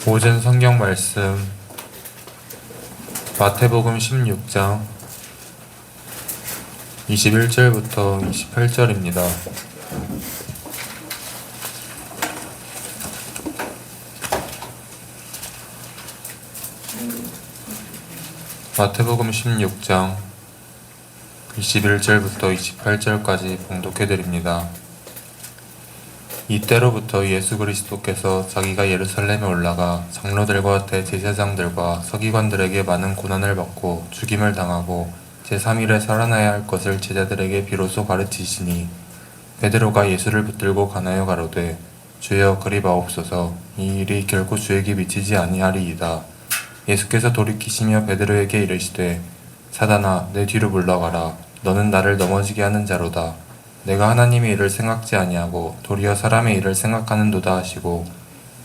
오전 성경 말씀 마태복음 16장 21절부터 28절입니다. 마태복음 16장 21절부터 28절까지 봉독해드립니다. 이때로부터 예수 그리스도께서 자기가 예루살렘에 올라가 장로들과 대제사장들과 서기관들에게 많은 고난을 받고 죽임을 당하고 제3일에 살아나야 할 것을 제자들에게 비로소 가르치시니, 베드로가 예수를 붙들고 가나요 가로되, 주여 그리 마옵소서, 이 일이 결코 주에게 미치지 아니하리이다. 예수께서 돌이키시며 베드로에게 이르시되, 사단아 내 뒤로 물러가라. 너는 나를 넘어지게 하는 자로다. 내가 하나님의 일을 생각지 아니하고 도리어 사람의 일을 생각하는도다 하시고,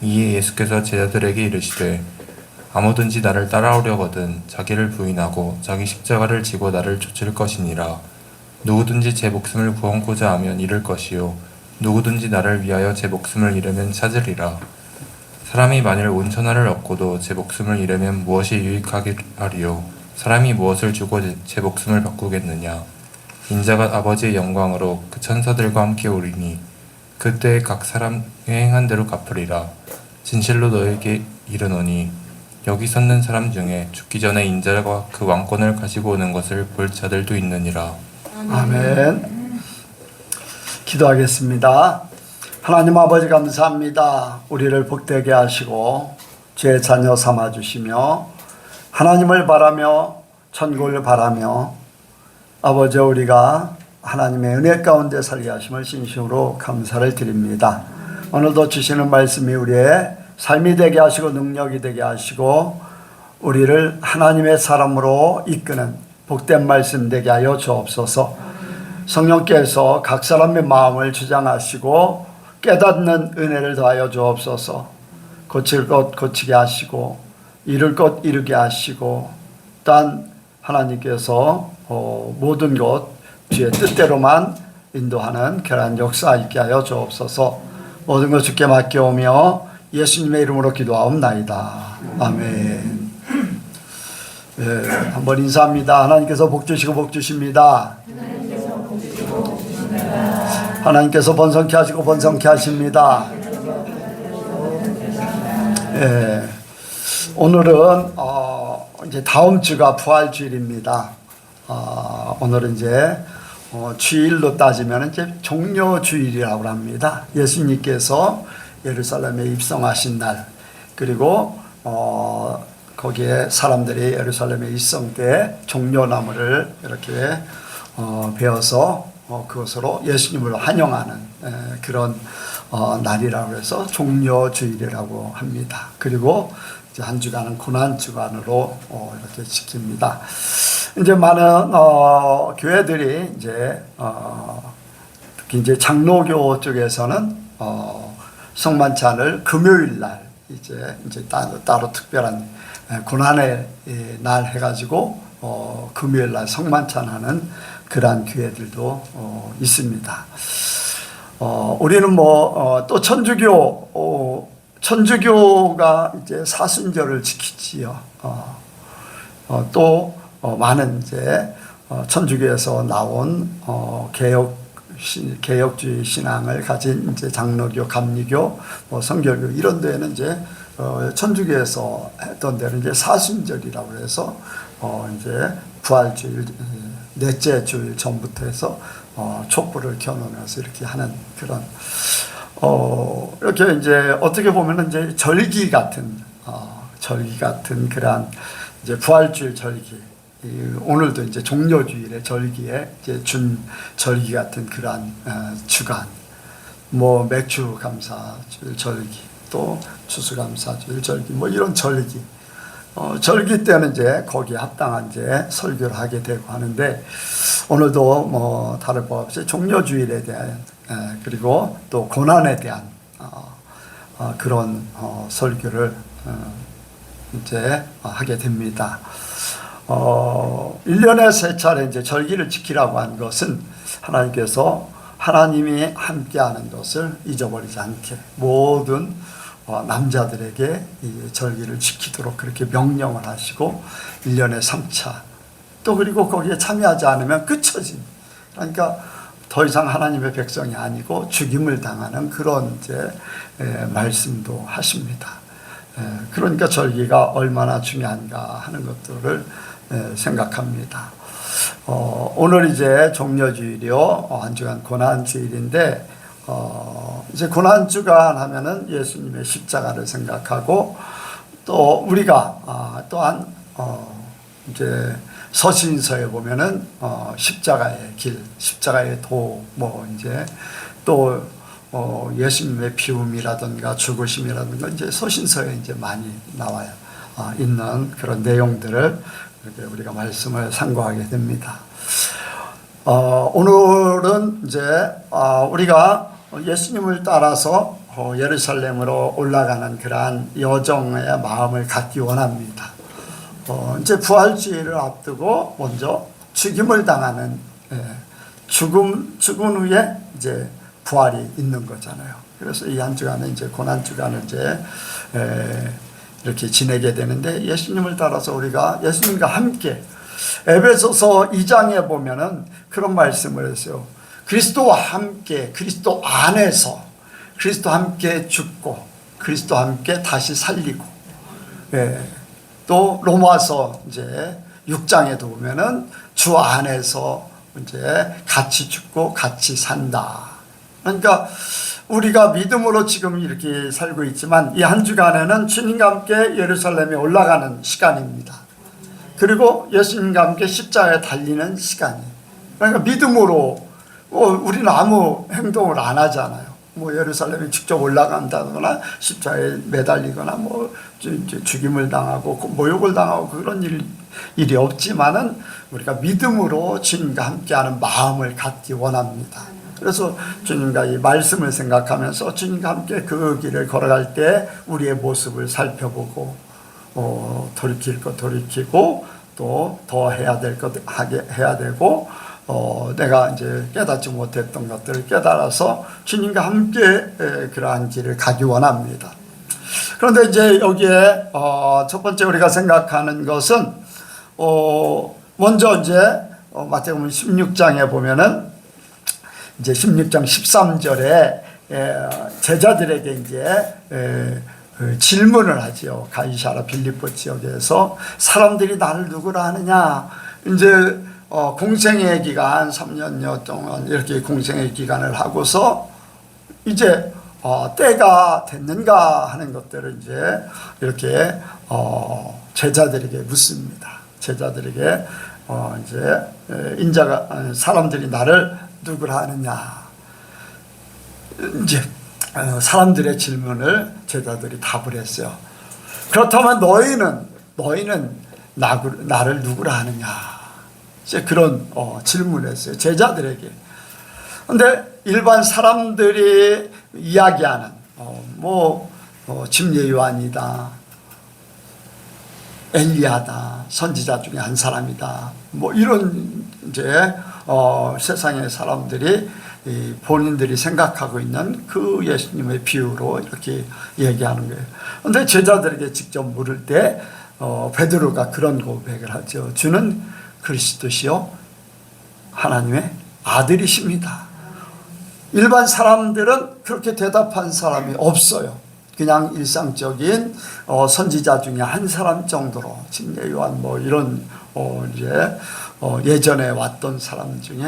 이에 예수께서 제자들에게 이르시되, 아무든지 나를 따라오려거든 자기를 부인하고 자기 십자가를 지고 나를 쫓을 것이니라. 누구든지 제 목숨을 구원코자 하면 잃을 것이요 누구든지 나를 위하여 제 목숨을 잃으면 찾으리라. 사람이 만일 온 천하를 얻고도 제 목숨을 잃으면 무엇이 유익하리요? 사람이 무엇을 주고 제 목숨을 바꾸겠느냐? 인자가 아버지의 영광으로 그 천사들과 함께 오리니 그때 각 사람의 행한 대로 갚으리라. 진실로 너에게 이르노니 여기 섰는 사람 중에 죽기 전에 인자가 그 왕권을 가지고 오는 것을 볼 자들도 있느니라. 아멘. 기도하겠습니다. 하나님 아버지 감사합니다. 우리를 복되게 하시고 제 자녀 삼아주시며 하나님을 바라며 천국을 바라며 아버지 우리가 하나님의 은혜 가운데 살게 하심을 진심으로 감사를 드립니다. 오늘도 주시는 말씀이 우리의 삶이 되게 하시고 능력이 되게 하시고 우리를 하나님의 사람으로 이끄는 복된 말씀 되게 하여 주옵소서. 성령께서 각 사람의 마음을 주장하시고 깨닫는 은혜를 더하여 주옵소서. 고칠 것 고치게 하시고 이룰 것 이루게 하시고 단 하나님께서 모든 것 주의 뜻대로만 인도하는 귀한 역사 있게 하여 주옵소서. 모든 것 주께 맡겨오며 예수님의 이름으로 기도하옵나이다. 아멘. 네, 한번 인사합니다. 하나님께서 복 주시고 복 주십니다. 하나님께서 번성케 하시고 번성케 하십니다. 네, 오늘은 이제 다음 주가 부활주일입니다. 오늘은 이제 주일로 따지면 이제 종료주일이라고 합니다. 예수님께서 예루살렘에 입성하신 날, 그리고 거기에 사람들이 예루살렘에 입성 때 종려나무를 이렇게 베어서 그것으로 예수님을 환영하는 그런 날이라고 해서 종려주일이라고 합니다. 그리고 이제 한 주간은 고난주간으로 이렇게 지킵니다. 이제 많은 교회들이 이제 특히 이제 장로교 쪽에서는 성만찬을 금요일 날 이제 따로 특별한 고난의 날 해가지고 금요일 날 성만찬하는 그러한 교회들도 있습니다. 우리는 또 천주교가 이제 사순절을 지키지요. 또 많은 이제 천주교에서 나온 개혁주의 신앙을 가진 이제 장로교, 감리교, 성결교 이런 데는 이제 천주교에서 했던 데는 이제 사순절이라고 해서 이제 부활주일 넷째 주일 전부터 해서 촛불을 켜놓으면서 이렇게 하는 그런 이렇게 이제 어떻게 보면은 이제 절기 같은 그러한 이제 부활주일 절기. 오늘도 이제 종료주일의 절기에 이제 준 절기 같은 그러한 주간, 맥주 감사주일 절기, 또 추수감사주일 절기, 이런 절기. 절기 때는 이제 거기에 합당한 이제 설교를 하게 되고 하는데, 오늘도 다를 바 없이 종료주일에 대한 그리고 또 고난에 대한 그런 설교를 이제 하게 됩니다. 1년에 3차례 이제 절기를 지키라고 한 것은 하나님께서 하나님이 함께하는 것을 잊어버리지 않게 모든 남자들에게 이 절기를 지키도록 그렇게 명령을 하시고 1년에 3차 또 그리고 거기에 참여하지 않으면 끝쳐진, 그러니까 더 이상 하나님의 백성이 아니고 죽임을 당하는 그런 이제 말씀도 하십니다. 그러니까 절기가 얼마나 중요한가 하는 것들을 생각합니다. 오늘 이제 종려주일이요, 한 주간 고난주일인데 이제 고난주간 하면은 예수님의 십자가를 생각하고 또 우리가 또한 이제 서신서에 보면은 십자가의 길, 십자가의 도, 뭐 이제 또 예수님의 비움이라든가 죽으심이라든가 이제 서신서에 이제 많이 나와요. 있는 그런 내용들을 이렇게 우리가 말씀을 상고하게 됩니다. 오늘은 이제 우리가 예수님을 따라서 예루살렘으로 올라가는 그러한 여정의 마음을 갖기 원합니다. 이제 부활주의를 앞두고 먼저 죽임을 당하는, 죽은 후에 이제 부활이 있는 거잖아요. 그래서 이 한 주간은 이제 고난주간을 이제 이렇게 지내게 되는데, 예수님을 따라서 우리가 예수님과 함께 에베소서 2장에 보면은 그런 말씀을 했어요. 그리스도와 함께, 그리스도 안에서 그리스도와 함께 죽고 그리스도와 함께 다시 살리고, 또 로마서 이제 6장에도 보면은 주 안에서 이제 같이 죽고 같이 산다. 그러니까 우리가 믿음으로 지금 이렇게 살고 있지만 이 한 주간에는 주님과 함께 예루살렘에 올라가는 시간입니다. 그리고 예수님과 함께 십자가에 달리는 시간이에요. 그러니까 믿음으로 우리는 아무 행동을 안 하잖아요. 뭐 예루살렘에 직접 올라간다거나 십자가에 매달리거나 뭐 죽임을 당하고 모욕을 당하고 그런 일이 없지만은 우리가 믿음으로 주님과 함께하는 마음을 갖기 원합니다. 그래서 주님과 이 말씀을 생각하면서 주님과 함께 그 길을 걸어갈 때 우리의 모습을 살펴보고 돌이킬 것 돌이키고 또 더 해야 될 것 해야 되고, 내가 이제 깨닫지 못했던 것들을 깨달아서 주님과 함께 그러한 길을 가기 원합니다. 그런데 이제 여기에 첫 번째 우리가 생각하는 것은 먼저 이제 마태복음 16장에 보면은 이제 16장 13절에 제자들에게 이제 질문을 하지요. 가이사라 빌립보 지역에서 사람들이 나를 누구라 하느냐. 이제 공생의 기간 3년여 동안 이렇게 공생의 기간을 하고서 이제 때가 됐는가 하는 것들을 이제 이렇게 제자들에게 묻습니다. 제자들에게 이제 인자가 사람들이 나를 누구라 하느냐. 이제 사람들의 질문을 제자들이 답을 했어요. 그렇다면 너희는 나를 누구라 하느냐. 이제 그런 질문을 했어요. 제자들에게. 근데 일반 사람들이 이야기하는 침례 요한이다, 엘리야다, 선지자 중에 한 사람이다, 뭐 이런 이제 세상의 사람들이 본인들이 생각하고 있는 그 예수님의 비유로 이렇게 얘기하는 거예요. 그런데 제자들에게 직접 물을 때 베드로가 그런 고백을 하죠. 주는 그리스도시요 하나님의 아들이십니다. 일반 사람들은 그렇게 대답한 사람이 없어요. 그냥 일상적인 선지자 중에 한 사람 정도로 침례 요한 뭐 이런 이제 예전에 왔던 사람 중에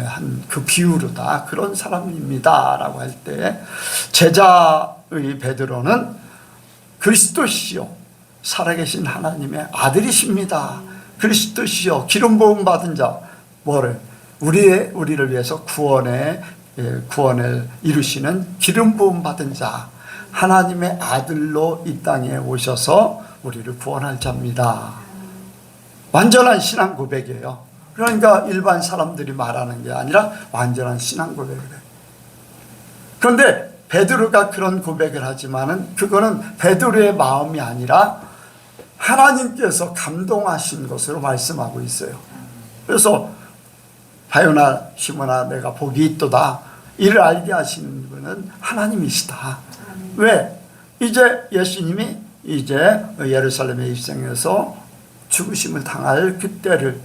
한 그 비유로다 그런 사람입니다라고 할 때 제자의 베드로는 그리스도시요 살아계신 하나님의 아들이십니다. 그리스도시요 기름 부음 받은 자 뭐를 우리를 위해서 구원을 이루시는 기름 부음 받은 자 하나님의 아들로 이 땅에 오셔서 우리를 구원할 자입니다. 완전한 신앙 고백이에요. 그러니까 일반 사람들이 말하는 게 아니라 완전한 신앙 고백을 해요. 그런데 베드로가 그런 고백을 하지만은 그거는 베드로의 마음이 아니라 하나님께서 감동하신 것으로 말씀하고 있어요. 그래서 바요나 시몬아 내가 복이 있도다 이를 알게 하시는 분은 하나님이시다. 왜? 이제 예수님이 이제 예루살렘에 입성해서 죽으심을 당할 그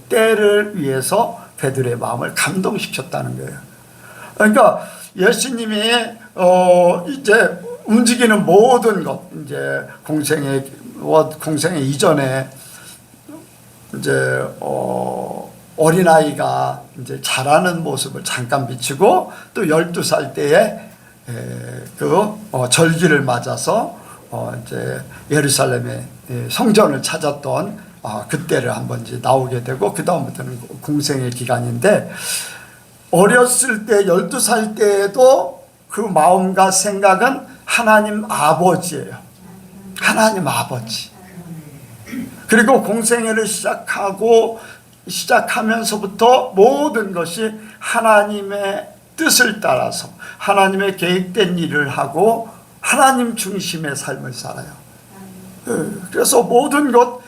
때를 위해서 베드로의 마음을 감동시켰다는 거예요. 그러니까 예수님이 이제 움직이는 모든 것, 이제 공생의 이전에 이제 어린아이가 이제 자라는 모습을 잠깐 비추고, 또 12살 때에 절기를 맞아서 이제 예루살렘에 성전을 찾았던 그때를 한번 이제 나오게 되고, 그 다음부터는 공생의 기간인데, 어렸을 때 12살 때에도 그 마음과 생각은 하나님 아버지예요. 하나님 아버지. 그리고 공생애를 시작하면서부터 모든 것이 하나님의 뜻을 따라서 하나님의 계획된 일을 하고 하나님 중심의 삶을 살아요. 그래서 모든 것,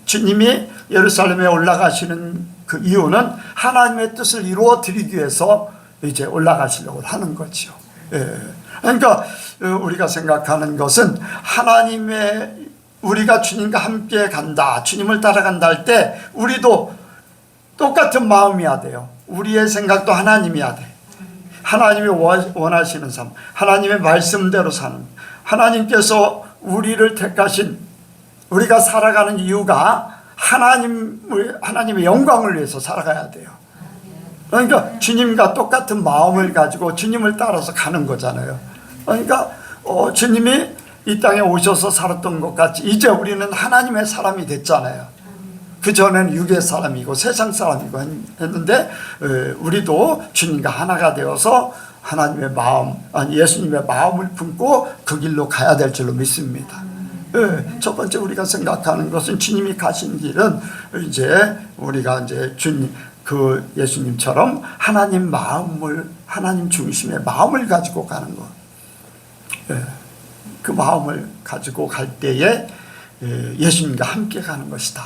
주님이 예루살렘에 올라가시는 그 이유는 하나님의 뜻을 이루어 드리기 위해서 이제 올라가시려고 하는 거죠. 그러니까 우리가 생각하는 것은 우리가 주님과 함께 간다, 주님을 따라간다 할 때 우리도 똑같은 마음이어야 돼요. 우리의 생각도 하나님이어야 돼. 하나님이 원하시는 삶, 하나님의 말씀대로 사는, 하나님께서 우리를 택하신, 우리가 살아가는 이유가 하나님의 영광을 위해서 살아가야 돼요. 그러니까 주님과 똑같은 마음을 가지고 주님을 따라서 가는 거잖아요. 그러니까 주님이 이 땅에 오셔서 살았던 것 같이 이제 우리는 하나님의 사람이 됐잖아요. 그전에는 육의 사람이고 세상 사람이고 했는데, 우리도 주님과 하나가 되어서 하나님의 마음, 예수님의 마음을 품고 그 길로 가야 될 줄로 믿습니다. 첫 번째 우리가 생각하는 것은 주님이 가신 길은 이제 우리가 이제 예수님처럼 하나님 중심의 마음을 가지고 가는 것. 그 마음을 가지고 갈 때에 예수님과 함께 가는 것이다.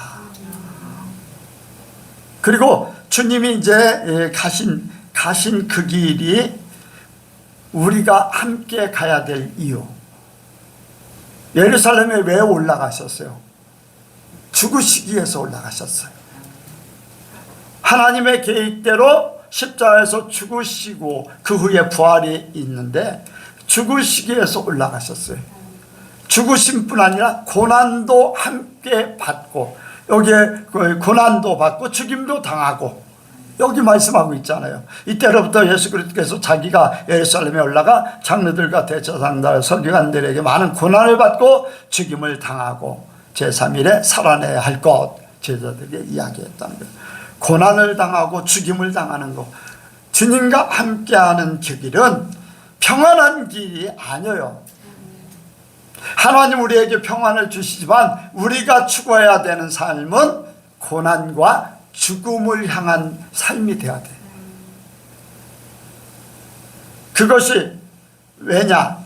그리고 주님이 이제 가신 그 길이 우리가 함께 가야 될 이유. 예루살렘에 왜 올라가셨어요? 죽으시기 위해서 올라가셨어요. 하나님의 계획대로 십자가에서 죽으시고 그 후에 부활이 있는데, 죽으시기 위해서 올라가셨어요. 죽으심뿐 아니라 고난도 함께 받고, 여기에 고난도 받고 죽임도 당하고, 여기 말씀하고 있잖아요. 이때로부터 예수 그리스도께서 자기가 예루살렘에 올라가 장로들과 대제사장들, 서기관들에게 많은 고난을 받고 죽임을 당하고 제3일에 살아내야 할 것, 제자들에게 이야기했다는 거예요. 고난을 당하고 죽임을 당하는 것, 주님과 함께하는 그 길은 평안한 길이 아니에요. 하나님 우리에게 평안을 주시지만 우리가 추구해야 되는 삶은 고난과 죽음을 향한 삶이 되어야 돼. 그것이 왜냐?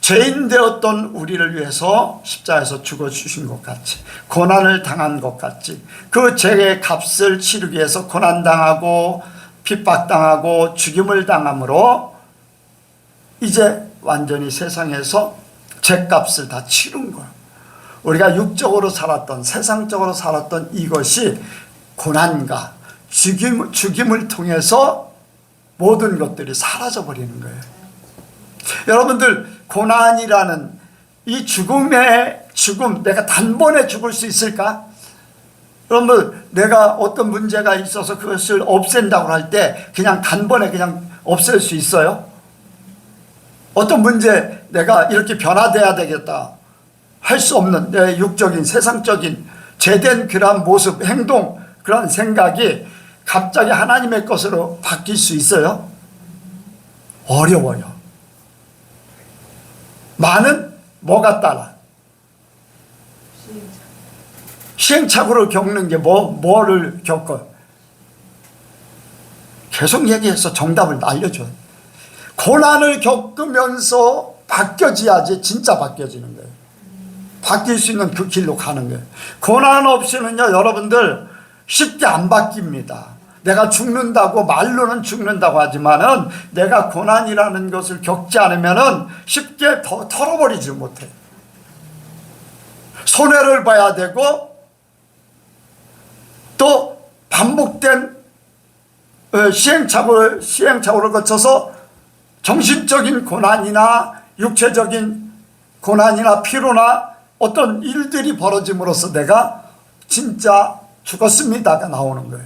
죄인 되었던 우리를 위해서 십자가에서 죽어주신 것 같이, 고난을 당한 것 같이, 그 죄의 값을 치르기 위해서 고난당하고 핍박당하고 죽임을 당함으로 이제 완전히 세상에서 죄값을 다 치른 거예요. 우리가 육적으로 살았던, 세상적으로 살았던 이것이 고난과 죽임을 통해서 모든 것들이 사라져버리는 거예요. 여러분들, 고난이라는 이 죽음, 내가 단번에 죽을 수 있을까? 여러분, 내가 어떤 문제가 있어서 그것을 없앤다고 할 때 그냥 단번에 그냥 없앨 수 있어요? 어떤 문제, 내가 이렇게 변화돼야 되겠다 할 수 없는 내 육적인, 세상적인 죄된 그러한 모습, 행동, 그런 생각이 갑자기 하나님의 것으로 바뀔 수 있어요? 어려워요. 많은 뭐가 따라? 시행착오를 겪는 게 뭐를 겪어요? 계속 얘기해서 정답을 알려줘요. 고난을 겪으면서 바뀌어져야지 진짜 바뀌어지는 거예요. 바뀔 수 있는 그 길로 가는 거예요. 고난 없이는요, 여러분들 쉽게 안 바뀝니다. 내가 죽는다고 말로는 죽는다고 하지만은 내가 고난이라는 것을 겪지 않으면은 쉽게 털어버리지 못해. 손해를 봐야 되고 또 반복된 시행착오를 거쳐서 정신적인 고난이나 육체적인 고난이나 피로나 어떤 일들이 벌어짐으로써 내가 진짜 죽었습니다가 나오는 거예요.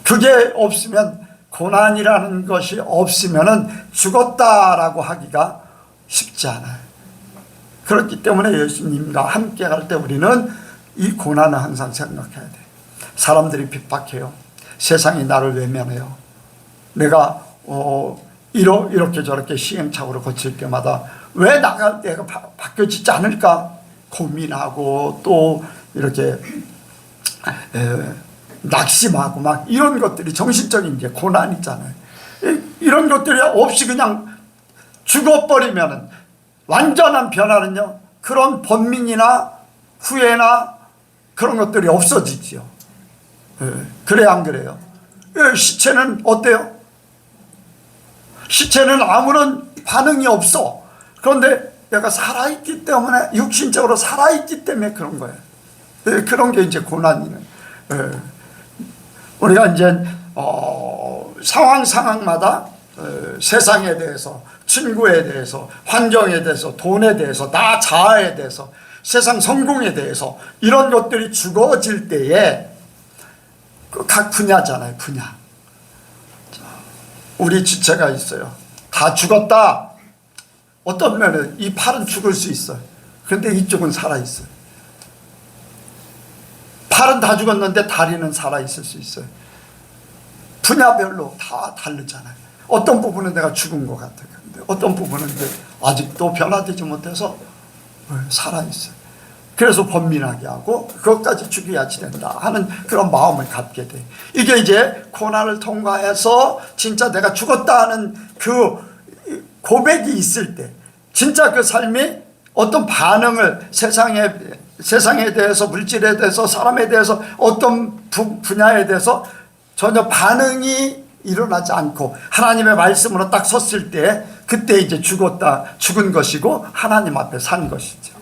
그게 없으면, 고난이라는 것이 없으면은 죽었다라고 하기가 쉽지 않아요. 그렇기 때문에 예수님과 함께 갈 때 우리는 이 고난을 항상 생각해야 돼. 사람들이 핍박해요. 세상이 나를 외면해요. 내가 이렇게 저렇게 시행착오를 거칠 때마다 왜 내가 바뀌어지지 않을까 고민하고, 또 이렇게 낙심하고 막 이런 것들이 정신적인 이제 고난이잖아요. 이런 것들이 없이 그냥 죽어버리면은 완전한 변화는요, 그런 번민이나 후회나 그런 것들이 없어지지요. 그래요, 안 그래요? 시체는 어때요? 시체는 아무런 반응이 없어. 그런데 내가 살아있기 때문에, 육신적으로 살아있기 때문에 그런 거예요. 그런 게 이제 고난이는. 우리가 이제 상황마다 세상에 대해서, 친구에 대해서, 환경에 대해서, 돈에 대해서, 나 자아에 대해서, 세상 성공에 대해서 이런 것들이 죽어질 때에 각 분야잖아요. 분야. 우리 지체가 있어요. 다 죽었다. 어떤 면은 이 팔은 죽을 수 있어요. 그런데 이쪽은 살아있어요. 팔은 다 죽었는데 다리는 살아있을 수 있어요. 분야별로 다 다르잖아요. 어떤 부분은 내가 죽은 것 같아요. 근데 어떤 부분은 아직도 변화되지 못해서 살아있어요. 그래서 번민하게 하고 그것까지 죽여야지 된다 하는 그런 마음을 갖게 돼. 이게 이제 고난을 통과해서 진짜 내가 죽었다 하는 그 고백이 있을 때, 진짜 그 삶이 어떤 반응을 세상에 대해서, 물질에 대해서, 사람에 대해서, 어떤 분야에 대해서 전혀 반응이 일어나지 않고 하나님의 말씀으로 딱 섰을 때, 그때 이제 죽은 것이고 하나님 앞에 산 것이죠.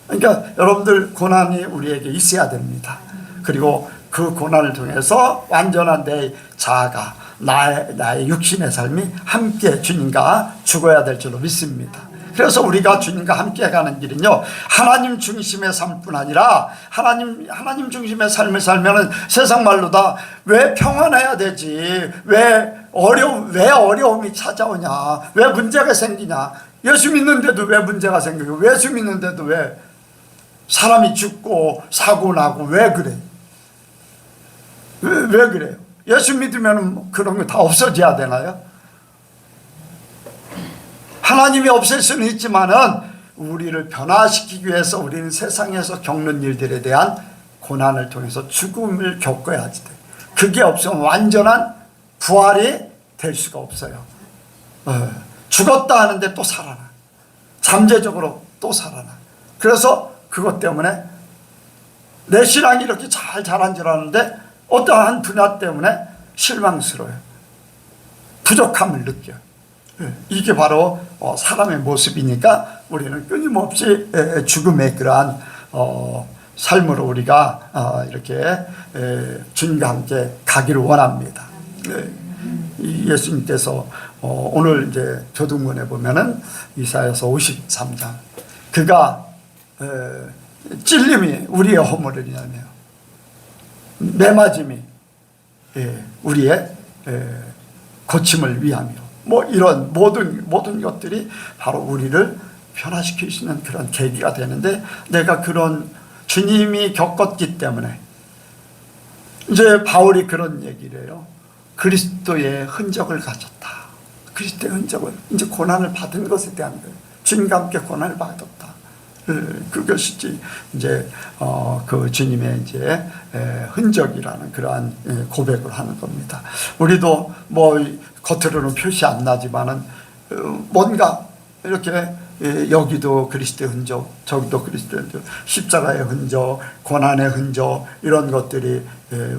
그러니까 여러분들, 고난이 우리에게 있어야 됩니다. 그리고 그 고난을 통해서 완전한 내 자아가, 나의 육신의 삶이 함께 주님과 죽어야 될 줄로 믿습니다. 그래서 우리가 주님과 함께 가는 길은요, 하나님 중심의 삶뿐 아니라 하나님 중심의 삶을 살면은 세상 말로 다 왜 평안해야 되지, 왜 어려움이 찾아오냐, 왜 문제가 생기냐, 예수 믿는데도 왜 문제가 생기고, 예수 믿는데도 왜 사람이 죽고 사고 나고 왜 그래? 왜 그래요? 예수 믿으면 그런 거 다 없어져야 되나요? 하나님이 없앨 수는 있지만은 우리를 변화시키기 위해서 우리는 세상에서 겪는 일들에 대한 고난을 통해서 죽음을 겪어야지 돼. 그게 없으면 완전한 부활이 될 수가 없어요. 죽었다 하는데 또 살아나. 잠재적으로 또 살아나. 그래서 그것 때문에 내 신앙이 이렇게 잘 자란 줄 아는데 어떠한 분야 때문에 실망스러워요. 부족함을 느껴요. 이게 바로 사람의 모습이니까 우리는 끊임없이 죽음의 그러한 삶으로 우리가 이렇게 주님과 함께 가기를 원합니다. 예수님께서 오늘 이제 교동문에 보면은 이사야서 53장, 그가 찔림이 우리의 허물을 인하며 매맞음이 우리의 고침을 위하며, 뭐 이런 모든 것들이 바로 우리를 변화시킬 수 있는 그런 계기가 되는데, 내가 그런 주님이 겪었기 때문에 이제 바울이 그런 얘기를 해요. 그리스도의 흔적을 가졌다. 그리스도의 흔적을, 이제 고난을 받은 것에 대한 거예요. 주님과 함께 고난을 받았다. 그것이지 이제 그 주님의 이제 흔적이라는 그러한 고백을 하는 겁니다. 우리도 뭐 겉으로는 표시 안 나지만은 뭔가 이렇게 여기도 그리스도의 흔적, 저기도 그리스도의 흔적, 십자가의 흔적, 고난의 흔적, 이런 것들이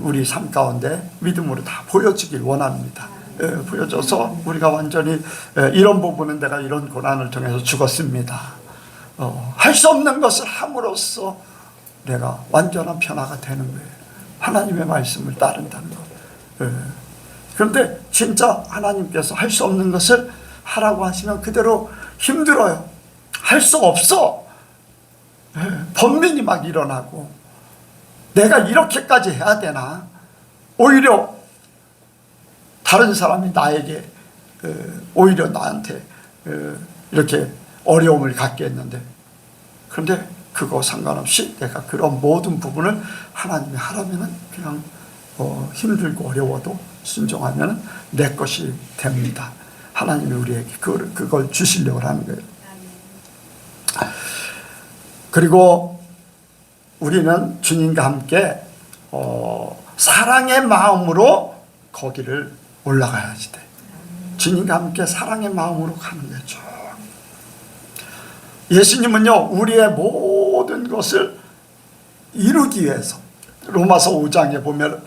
우리 삶 가운데 믿음으로 다 보여지길 원합니다. 보여져서 우리가 완전히 이런 부분은 내가 이런 고난을 통해서 죽었습니다. 할 수 없는 것을 함으로써 내가 완전한 변화가 되는 거예요. 하나님의 말씀을 따른다는 것. 그런데 진짜 하나님께서 할 수 없는 것을 하라고 하시면 그대로 힘들어요. 할 수 없어. 번민이 막 일어나고 내가 이렇게까지 해야 되나? 오히려 다른 사람이 나에게 오히려 나한테 이렇게 어려움을 갖게 했는데, 그런데 그거 상관없이 내가 그런 모든 부분을 하나님이 하라면은 그냥 힘들고 어려워도 순종하면 내 것이 됩니다. 하나님이 우리에게 그걸 주시려고 하는 거예요. 그리고 우리는 주님과 함께 사랑의 마음으로 거기를 올라가야지 돼. 주님과 함께 사랑의 마음으로 가는 거죠. 예수님은요, 우리의 모든 것을 이루기 위해서, 로마서 5장에 보면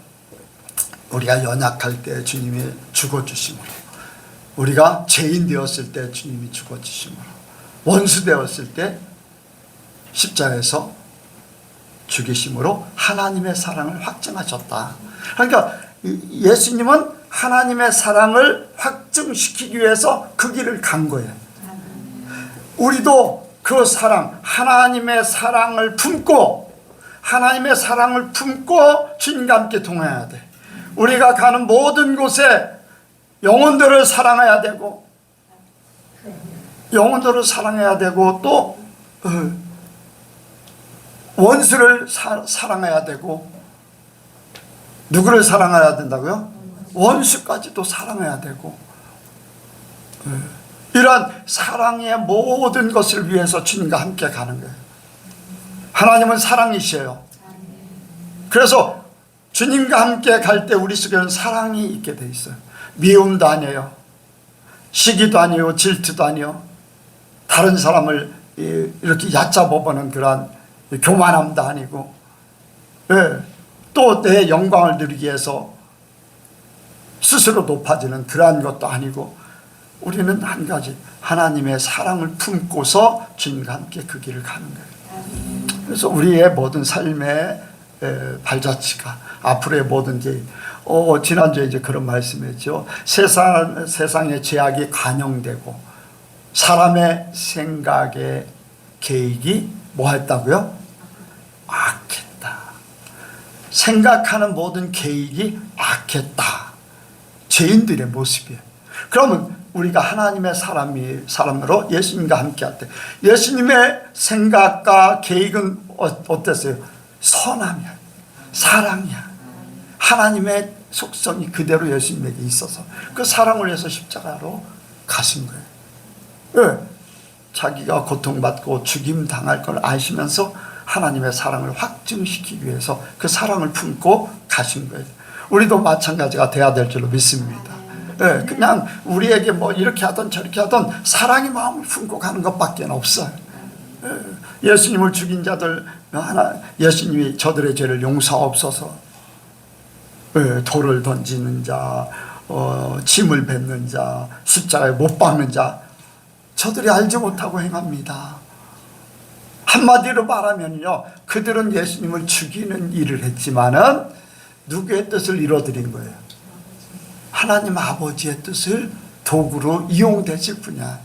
우리가 연약할 때 주님이 죽어주심으로, 우리가 죄인 되었을 때 주님이 죽어주심으로, 원수 되었을 때 십자가에서 죽이심으로 하나님의 사랑을 확증하셨다. 그러니까 예수님은 하나님의 사랑을 확증시키기 위해서 그 길을 간 거예요. 우리도 그 사랑, 하나님의 사랑을 품고 주님과 함께 동행해야 돼. 우리가 가는 모든 곳에 영혼들을 사랑해야 되고, 또 원수를 사랑해야 되고, 누구를 사랑해야 된다고요? 원수까지도 사랑해야 되고, 이러한 사랑의 모든 것을 위해서 주님과 함께 가는 거예요. 하나님은 사랑이시에요. 그래서 주님과 함께 갈 때 우리 속에는 사랑이 있게 돼 있어요. 미움도 아니에요. 시기도 아니에요. 질투도 아니에요. 다른 사람을 이렇게 얕잡아보는 그러한 교만함도 아니고, 또 내 영광을 누리기 위해서 스스로 높아지는 그러한 것도 아니고, 우리는 한 가지, 하나님의 사랑을 품고서 주님과 함께 그 길을 가는 거예요. 그래서 우리의 모든 삶의 발자취가, 앞으로의 모든 게, 지난주에 이제 그런 말씀했죠. 세상의 죄악이 관영되고 사람의 생각의 계획이 뭐 했다고요? 악했다. 생각하는 모든 계획이 악했다. 죄인들의 모습이에요. 그러면 우리가 하나님의 사람으로 예수님과 함께 할 때 예수님의 생각과 계획은 어땠어요? 선함이야. 사랑이야. 하나님의 속성이 그대로 예수님에게 있어서 그 사랑을 위해서 십자가로 가신 거예요. 왜? 자기가 고통받고 죽임 당할 걸 아시면서 하나님의 사랑을 확증시키기 위해서 그 사랑을 품고 가신 거예요. 우리도 마찬가지가 돼야 될 줄로 믿습니다. 그냥 우리에게 뭐 이렇게 하던 저렇게 하던 사랑의 마음을 품고 가는 것밖에 없어요. 예수님을 죽인 자들, 예수님이 저들의 죄를 용서하옵소서, 돌을 던지는 자, 침을 뱉는 자, 십자가에 못 박는 자, 저들이 알지 못하고 행합니다. 한마디로 말하면요, 그들은 예수님을 죽이는 일을 했지만은 누구의 뜻을 이뤄드린 거예요? 하나님 아버지의 뜻을 도구로 이용되실 뿐이야.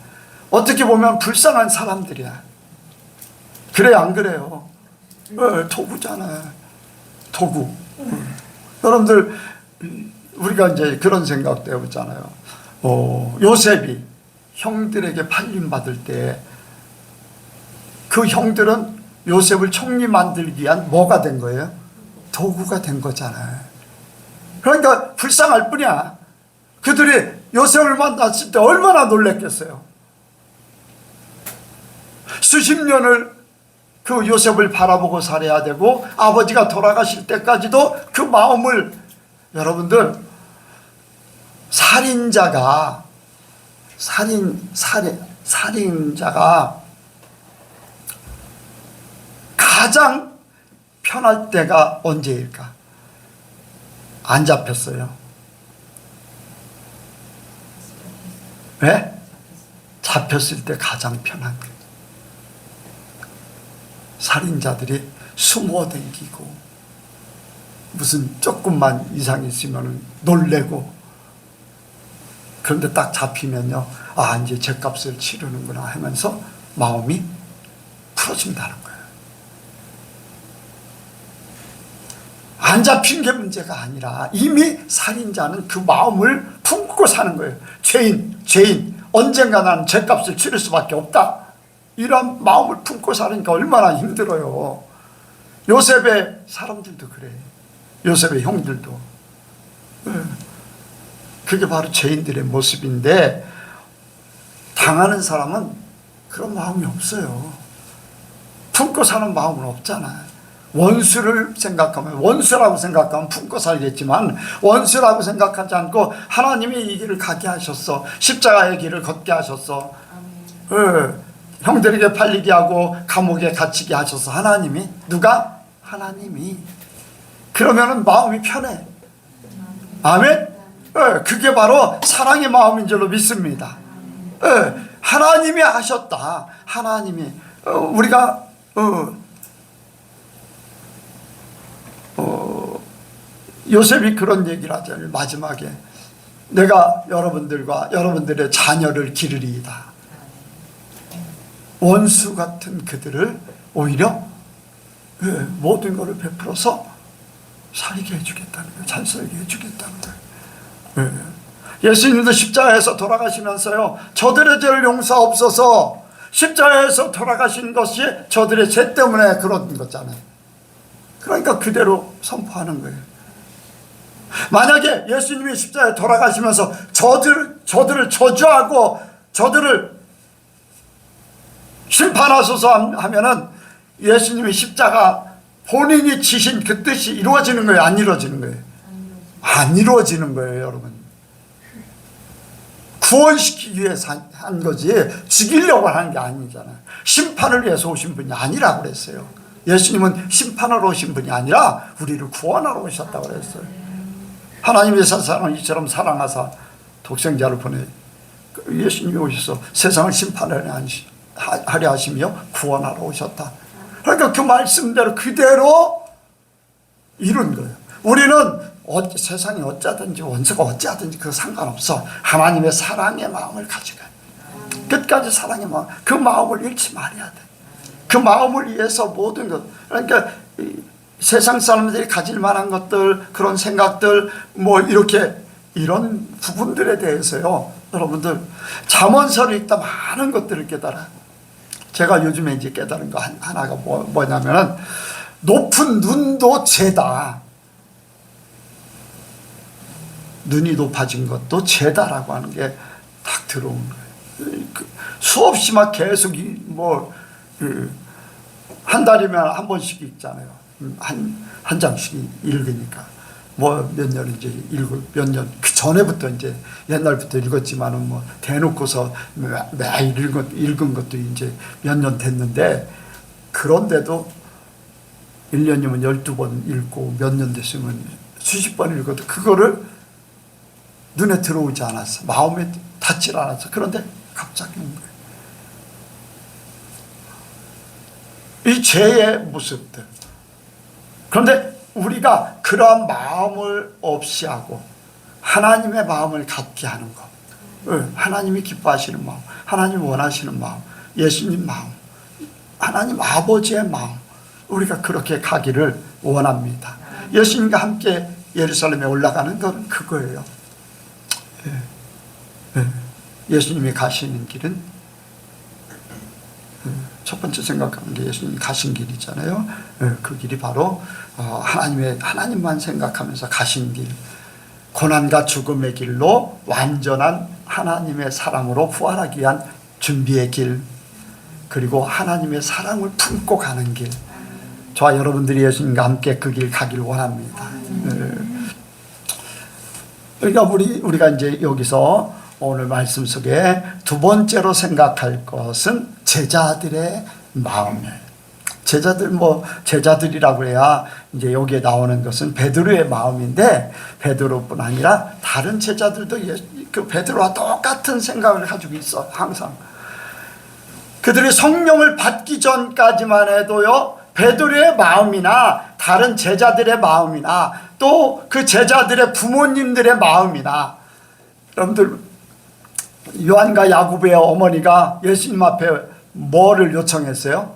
어떻게 보면 불쌍한 사람들이야. 그래요, 안 그래요? 도구잖아요. 도구. 여러분들, 우리가 이제 그런 생각도 해보잖아요. 요셉이 형들에게 팔림받을 때 그 형들은 요셉을 총리 만들기 위한 뭐가 된 거예요? 도구가 된 거잖아요. 그러니까 불쌍할 뿐이야. 그들이 요셉을 만났을 때 얼마나 놀랬겠어요. 수십 년을 그 요셉을 바라보고 살아야 되고, 아버지가 돌아가실 때까지도 그 마음을, 여러분들, 살인자가 가장 편할 때가 언제일까? 안 잡혔어요. 왜? 잡혔을 때 가장 편한 거예요. 살인자들이 숨어 댕기고 무슨 조금만 이상 있으면 놀래고, 그런데 딱 잡히면요, 아 이제 죗값을 치르는구나 하면서 마음이 풀어진다는 거예요. 안 잡힌 게 문제가 아니라 이미 살인자는 그 마음을 품고 사는 거예요. 죄인 언젠가 나는 죗값을 치를 수밖에 없다, 이런 마음을 품고 사니까 얼마나 힘들어요. 요셉의 사람들도 그래. 요셉의 형들도. 그게 바로 죄인들의 모습인데, 당하는 사람은 그런 마음이 없어요. 품고 사는 마음은 없잖아요. 원수를 생각하면, 원수라고 생각하면 품고 살겠지만, 원수라고 생각하지 않고 하나님이 이 길을 가게 하셨어. 십자가의 길을 걷게 하셨어. 형들에게 팔리게 하고 감옥에 갇히게 하셔서 하나님이, 누가? 하나님이. 그러면은 마음이 편해. 아멘? 그게 바로 사랑의 마음인 줄로 믿습니다. 하나님이 하셨다. 하나님이. 우리가 요셉이 그런 얘기를 하잖아요. 마지막에 내가 여러분들과 여러분들의 자녀를 기르리이다. 원수 같은 그들을 오히려 모든 것을 베풀어서 살게 해주겠다는 거예요. 잘 살게 해주겠다는 거예요. 예수님도 십자가에서 돌아가시면서요, 저들의 죄를 용서하옵소서, 십자가에서 돌아가신 것이 저들의 죄 때문에 그런 거잖아요. 그러니까 그대로 선포하는 거예요. 만약에 예수님이 십자가에 돌아가시면서 저들을 저주하고 저들을 심판하소서 하면은 예수님이 십자가 본인이 지신 그 뜻이 이루어지는 거예요? 안 이루어지는 거예요? 안 이루어지는 거예요, 여러분. 구원시키기 위해서 한 거지 죽이려고 하는 게 아니잖아요. 심판을 위해서 오신 분이 아니라고 그랬어요. 예수님은 심판하러 오신 분이 아니라 우리를 구원하러 오셨다고 그랬어요. 하나님의 세상을 이처럼 사랑하사 독생자를 보내, 예수님이 오셔서 세상을 심판하려 하시며 구원하러 오셨다. 그러니까 그 말씀대로 그대로 이룬 거예요. 우리는 세상이 어쩌든지 원수가 어찌하든지 그거 상관없어. 하나님의 사랑의 마음을 가져가요. 끝까지 사랑의 마음, 그 마음을 잃지 말아야 돼. 그 마음을 위해서 모든 것, 그러니까 세상 사람들이 가질 만한 것들, 그런 생각들, 뭐 이렇게 이런 부분들에 대해서요, 여러분들 잠언서를 읽다 많은 것들을 깨달아요. 제가 요즘에 이제 깨달은 거 하나가 뭐냐면은, 높은 눈도 죄다. 눈이 높아진 것도 죄다라고 하는 게 딱 들어온 거예요. 수없이 막 계속 한 달이면 한 번씩 읽잖아요. 한 장씩 읽으니까. 뭐 몇 년 이제 몇 년 그 전에부터 이제 옛날부터 읽었지만은 뭐 대놓고서 매일 읽은 것도 이제 몇 년 됐는데, 그런데도 1년이면 12번 읽고 몇 년 됐으면 수십 번 읽어도 그거를 눈에 들어오지 않았어. 마음에 닿질 않았어. 그런데 갑자기 온 거예요. 이 죄의 모습들. 그런데 우리가 그러한 마음을 없이 하고 하나님의 마음을 갖게 하는 것, 하나님이 기뻐하시는 마음, 하나님 원하시는 마음, 예수님 마음, 하나님 아버지의 마음, 우리가 그렇게 가기를 원합니다. 예수님과 함께 예루살렘에 올라가는 건 그거예요. 예수님이 가시는 길은 첫 번째 생각하는 게 예수님이 가신 길이잖아요. 그 길이 바로 하나님만 생각하면서 가신 길, 고난과 죽음의 길로 완전한 하나님의 사랑으로 부활하기 위한 준비의 길, 그리고 하나님의 사랑을 품고 가는 길. 저와 여러분들이 예수님과 함께 그 길 가길 원합니다. 그러니까 우리가 이제 여기서 오늘 말씀 속에 두 번째로 생각할 것은 제자들의 마음이에요. 제자들 제자들이라고 해야 이제 여기에 나오는 것은 베드로의 마음인데 베드로뿐 아니라 다른 제자들도 그 베드로와 똑같은 생각을 가지고 있어. 항상 그들이 성령을 받기 전까지만 해도요, 베드로의 마음이나 다른 제자들의 마음이나 또 그 제자들의 부모님들의 마음이나, 여러분들 요한과 야고보의 어머니가 예수님 앞에 뭐를 요청했어요?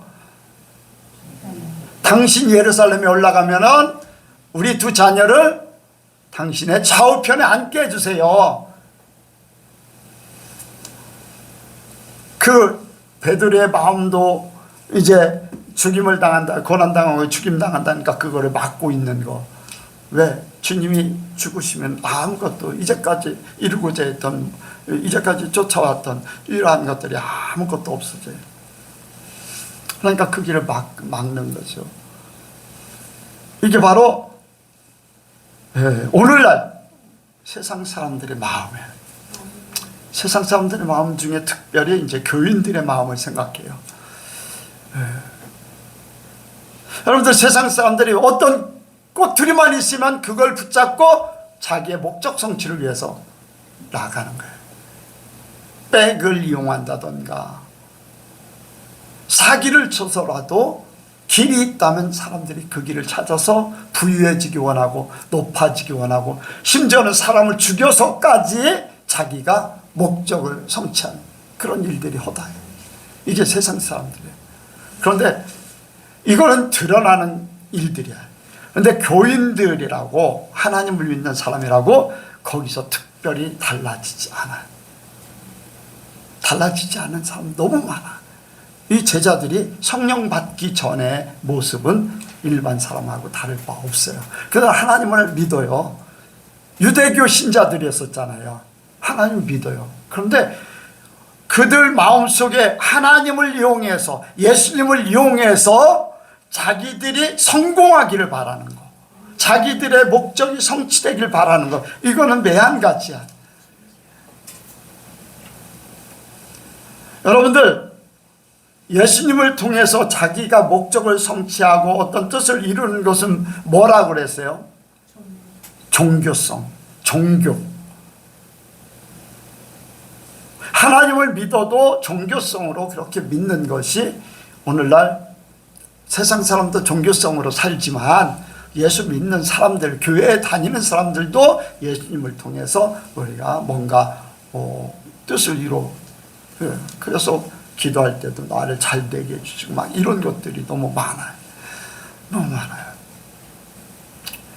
당신 예루살렘에 올라가면은 우리 두 자녀를 당신의 좌우편에 앉게 해주세요. 그 베드로의 마음도 이제 죽임을 당한다, 고난당하고 죽임당한다니까 그거를 막고 있는 거. 왜? 주님이 죽으시면 아무것도 이제까지 이루고자 했던, 이제까지 쫓아왔던 이러한 것들이 아무것도 없어져요. 그러니까 그 길을 막는 거죠. 이게 바로 오늘날 세상 사람들의 마음이에요. 세상 사람들의 마음 중에 특별히 이제 교인들의 마음을 생각해요. 여러분들, 세상 사람들이 어떤 꼬투리만 있으면 그걸 붙잡고 자기의 목적 성취를 위해서 나가는 거예요. 백을 이용한다던가 사기를 쳐서라도 길이 있다면 사람들이 그 길을 찾아서 부유해지기 원하고 높아지기 원하고, 심지어는 사람을 죽여서까지 자기가 목적을 성취하는 그런 일들이 허다해요. 이게 세상 사람들이에요. 그런데 이거는 드러나는 일들이야. 그런데 교인들이라고, 하나님을 믿는 사람이라고 거기서 특별히 달라지지 않아요. 달라지지 않은 사람 너무 많아. 이 제자들이 성령 받기 전의 모습은 일반 사람하고 다를 바 없어요. 그래서 하나님을 믿어요. 유대교 신자들이었었잖아요. 하나님을 믿어요. 그런데 그들 마음속에 하나님을 이용해서, 예수님을 이용해서 자기들이 성공하기를 바라는 거, 자기들의 목적이 성취되기를 바라는 거, 이거는 매한가지야. 여러분들, 예수님을 통해서 자기가 목적을 성취하고 어떤 뜻을 이루는 것은 뭐라고 그랬어요? 종교성, 종교. 하나님을 믿어도 종교성으로 그렇게 믿는 것이, 오늘날 세상 사람도 종교성으로 살지만 예수 믿는 사람들, 교회에 다니는 사람들도 예수님을 통해서 우리가 뭔가 뜻을 이루, 그래서 기도할 때도 나를 잘 되게 해주시고 막 이런 것들이 너무 많아요. 너무 많아요.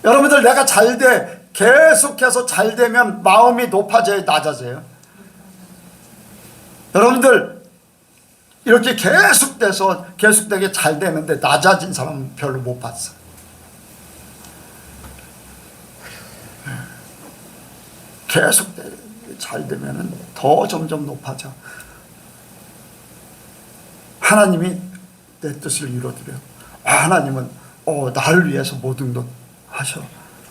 여러분들, 내가 잘 돼, 계속해서 잘 되면 마음이 높아져요, 낮아져요? 여러분들, 이렇게 계속되게 잘 되는데 낮아진 사람은 별로 못 봤어. 계속 잘 되면 더 점점 높아져. 하나님이 내 뜻을 이루어드려요. 하나님은 나를 위해서 모든 것 하셔.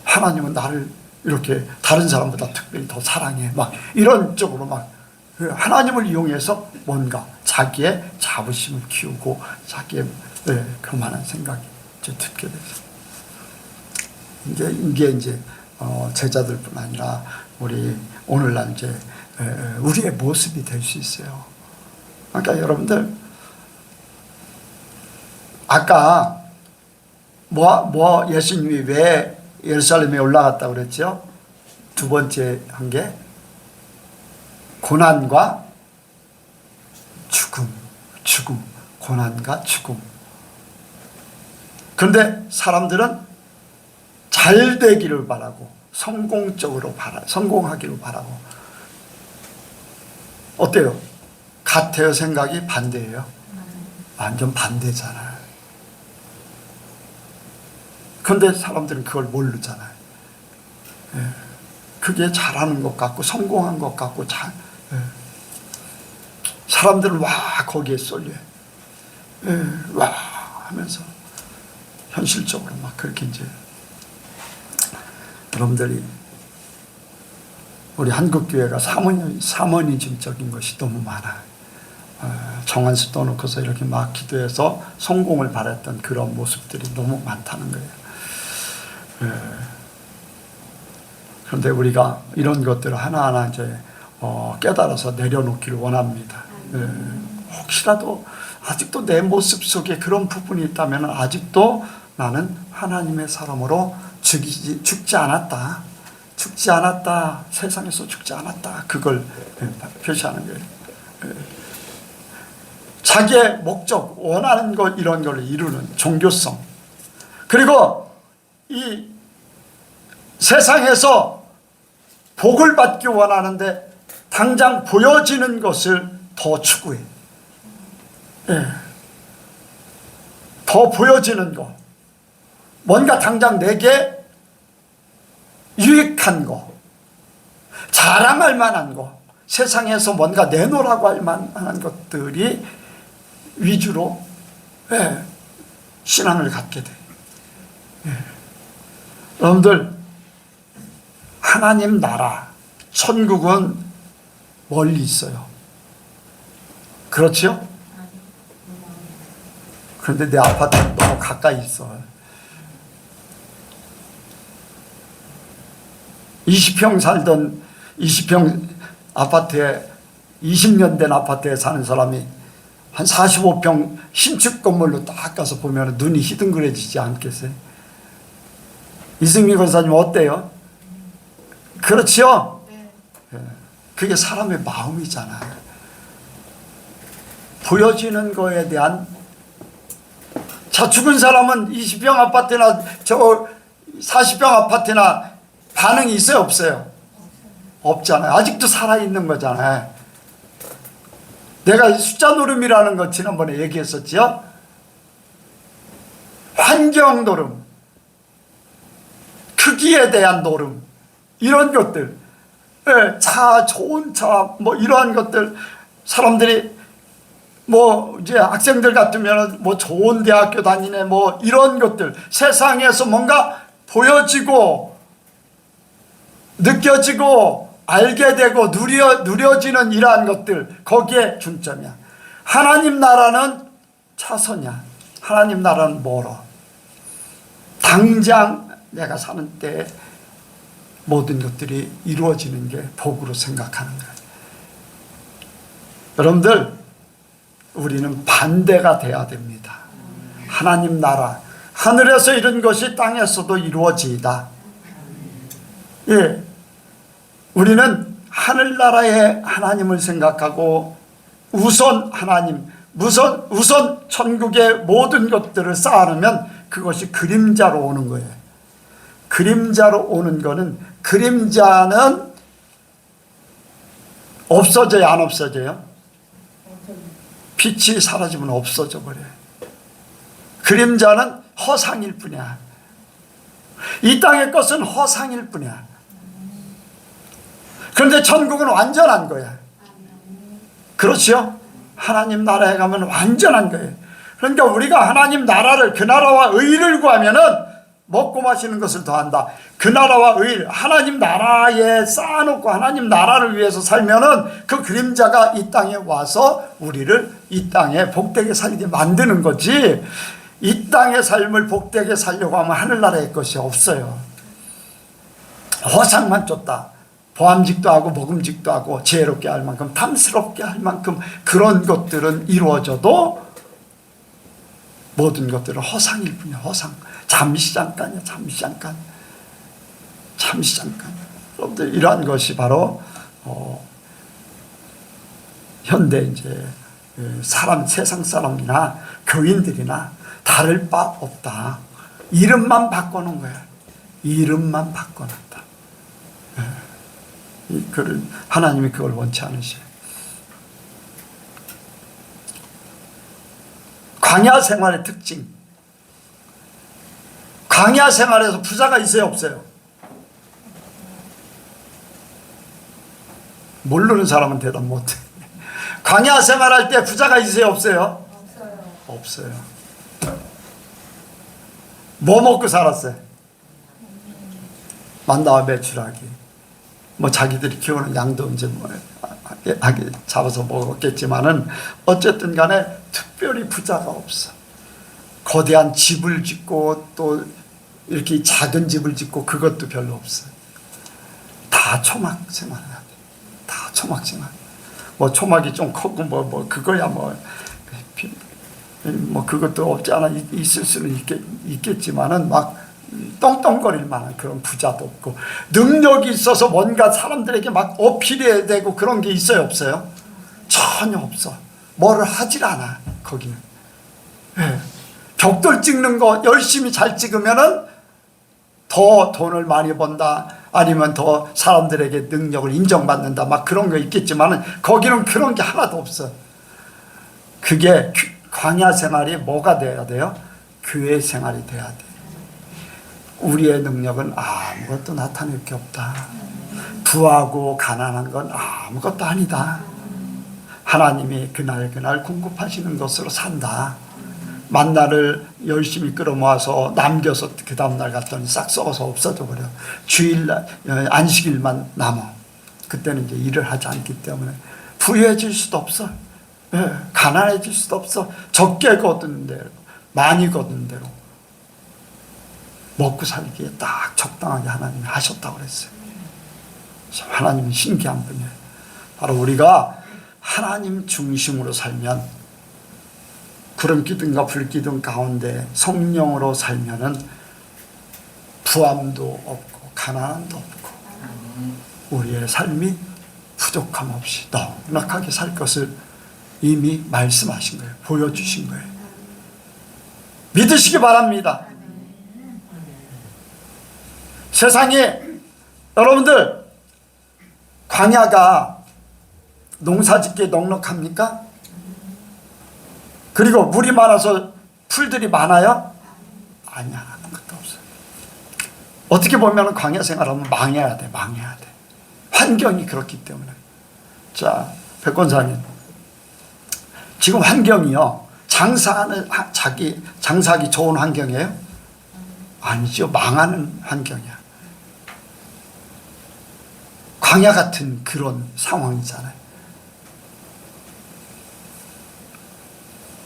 하나님은 나를 이렇게 다른 사람보다 특별히 더 사랑해. 막 이런 쪽으로 막 하나님을 이용해서 뭔가 자기의 자부심을 키우고 자기의 그만한 생각이 이제 듣게 돼서 이게 이제 제자들뿐 아니라 우리 오늘날 이제 우리의 모습이 될 수 있어요. 그러니까 여러분들, 아까 예수님이 왜 예루살렘에 올라갔다고 그랬죠? 두 번째 한 게 고난과 죽음, 고난과 죽음. 그런데 사람들은 잘 되기를 바라고 성공하기를 바라고. 어때요? 같아요? 생각이 반대예요? 완전 반대잖아요. 그런데 사람들은 그걸 모르잖아요. 그게 잘하는 것 같고 성공한 것 같고 사람들은 와 거기에 쏠려요. 와 하면서 현실적으로 막 그렇게 이제, 여러분들이 우리 한국교회가 사모니즘적인 것이 너무 많아요. 정한수 떠놓고서 이렇게 막 기도해서 성공을 바랬던 그런 모습들이 너무 많다는 거예요. 그런데 우리가 이런 것들을 하나하나 이제 깨달아서 내려놓기를 원합니다. 혹시라도 아직도 내 모습 속에 그런 부분이 있다면 아직도 나는 하나님의 사람으로 죽지 않았다. 죽지 않았다. 세상에서 죽지 않았다. 그걸 표시하는 거예요. 자기의 목적, 원하는 것 이런 걸 이루는 종교성. 그리고 이 세상에서 복을 받기 원하는데 당장 보여지는 것을 더 추구해. 더 보여지는 것. 뭔가 당장 내게 유익한 것. 자랑할 만한 것. 세상에서 뭔가 내놓으라고 할 만한 것들이 위주로 신앙을 갖게 돼. 여러분들, 하나님 나라, 천국은 멀리 있어요. 그렇죠? 그런데 내 아파트는 너무 가까이 있어. 20평 살던 20평 아파트에 20년 된 아파트에 사는 사람이 한 45평 신축 건물로 딱 가서 보면 눈이 희둥그레지지 않겠어요? 이승미 권사님 어때요? 그렇죠? 그게 사람의 마음이잖아요. 보여지는 거에 대한 죽은 사람은 20평 아파트나 저 40평 아파트나 반응이 있어요, 없어요? 없잖아요. 아직도 살아있는 거잖아요. 내가 숫자 노름이라는 거 지난번에 얘기했었죠? 환경 노름, 크기에 대한 노름, 이런 것들, 차, 좋은 차, 뭐 이러한 것들, 사람들이 뭐 이제 학생들 같으면 뭐 좋은 대학교 다니네, 뭐 이런 것들, 세상에서 뭔가 보여지고 느껴지고 알게 되고 누려지는 이러한 것들, 거기에 중점이야. 하나님 나라는 차선이야. 하나님 나라는 멀어. 당장 내가 사는 때 모든 것들이 이루어지는 게 복으로 생각하는 거예요. 여러분들, 우리는 반대가 돼야 됩니다. 하나님 나라, 하늘에서 이룬 것이 땅에서도 이루어지이다. 우리는 하늘나라의 하나님을 생각하고 우선 하나님, 우선 천국의 모든 것들을 쌓아놓으면 그것이 그림자로 오는 거예요. 그림자로 오는 거는, 그림자는 없어져요, 안 없어져요? 빛이 사라지면 없어져 버려요. 그림자는 허상일 뿐이야. 이 땅의 것은 허상일 뿐이야. 그런데 천국은 완전한 거야. 그렇죠? 하나님 나라에 가면 완전한 거예요. 그러니까 우리가 하나님 나라를, 그 나라와 의를 구하면은 먹고 마시는 것을 더한다. 그 나라와 의, 하나님 나라에 쌓아놓고 하나님 나라를 위해서 살면은 그 그림자가 이 땅에 와서 우리를 이 땅에 복되게 살게 만드는 거지. 이 땅의 삶을 복되게 살려고 하면 하늘나라의 것이 없어요. 허상만 쫓다. 보암직도 하고 먹음직도 하고 지혜롭게 할 만큼, 탐스럽게 할 만큼 그런 것들은 이루어져도 모든 것들은 허상일 뿐이야. 허상. 잠시 잠깐이야. 잠시 잠깐. 잠시 잠깐. 여러분들, 이러한 것이 바로 현대 이제 세상 사람이나 교인들이나 다를 바 없다. 이름만 바꿔놓은 거야. 이름만 바꿔놨다. 하나님이 그걸 원치 않으셔요. 광야 생활의 특징. 광야 생활에서 부자가 있어요, 없어요? 모르는 사람은 대답 못해. 광야 생활할 때 부자가 있어요, 없어요? 없어요. 뭐 먹고 살았어요? 만나와 매출하기. 뭐 자기들이 키우는 양도 이제 뭐 하게 잡아서 먹었겠지만은 어쨌든 간에 특별히 부자가 없어. 거대한 집을 짓고 또 이렇게 작은 집을 짓고 그것도 별로 없어. 다 초막 생활해야 돼. 다 초막 생활. 뭐 초막이 좀 크고 뭐 그거야 뭐 그것도 없지 않아 있을 수는 있겠지만은 막 떵떵거릴 만한 그런 부자도 없고, 능력이 있어서 뭔가 사람들에게 막 어필해야 되고 그런 게 있어요, 없어요? 전혀 없어. 뭐를 하질 않아 거기는. 네. 벽돌 찍는 거 열심히 잘 찍으면은 더 돈을 많이 번다, 아니면 더 사람들에게 능력을 인정받는다, 막 그런 거 있겠지만은 거기는 그런 게 하나도 없어. 그게 광야 생활이 뭐가 돼야 돼요? 교회 생활이 돼야 돼. 우리의 능력은 아무것도 나타낼 게 없다. 부하고 가난한 건 아무것도 아니다. 하나님이 그날 공급하시는 것으로 산다. 만나를 열심히 끌어모아서 남겨서 그 다음날 갔더니 싹 썩어서 없어져 버려. 주일날 안식일만 남아. 그때는 이제 일을 하지 않기 때문에 부유해질 수도 없어. 가난해질 수도 없어. 적게 거둔 대로 많이 거둔 대로 먹고 살기에 딱 적당하게 하나님이 하셨다고 그랬어요. 하나님은 신기한 분이에요. 바로 우리가 하나님 중심으로 살면, 구름기둥과 불기둥 가운데 성령으로 살면은 부함도 없고 가난함도 없고 우리의 삶이 부족함 없이 넉넉하게 살 것을 이미 말씀하신 거예요. 보여주신 거예요. 믿으시기 바랍니다. 세상에 여러분들 광야가 농사짓기에 넉넉합니까? 그리고 물이 많아서 풀들이 많아요? 아니야, 아무것도 없어요. 어떻게 보면 광야 생활하면 망해야 돼. 환경이 그렇기 때문에. 자, 백권사님, 지금 환경이요, 장사하기 좋은 환경이에요? 아니죠. 망하는 환경이야. 광야 같은 그런 상황이잖아요.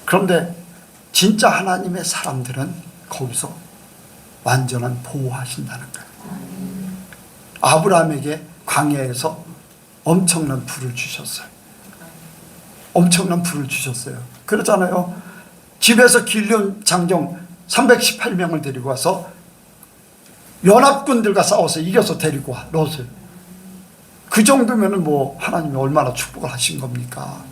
그런데 진짜 하나님의 사람들은 거기서 완전한 보호하신다는 거예요. 아브라함에게 광야에서 엄청난 불을 주셨어요. 엄청난 불을 주셨어요. 그러잖아요. 집에서 길륜 장정 318명을 데리고 와서 연합군들과 싸워서 이겨서 데리고 와, 롯을. 그 정도면은 뭐 하나님이 얼마나 축복을 하신 겁니까?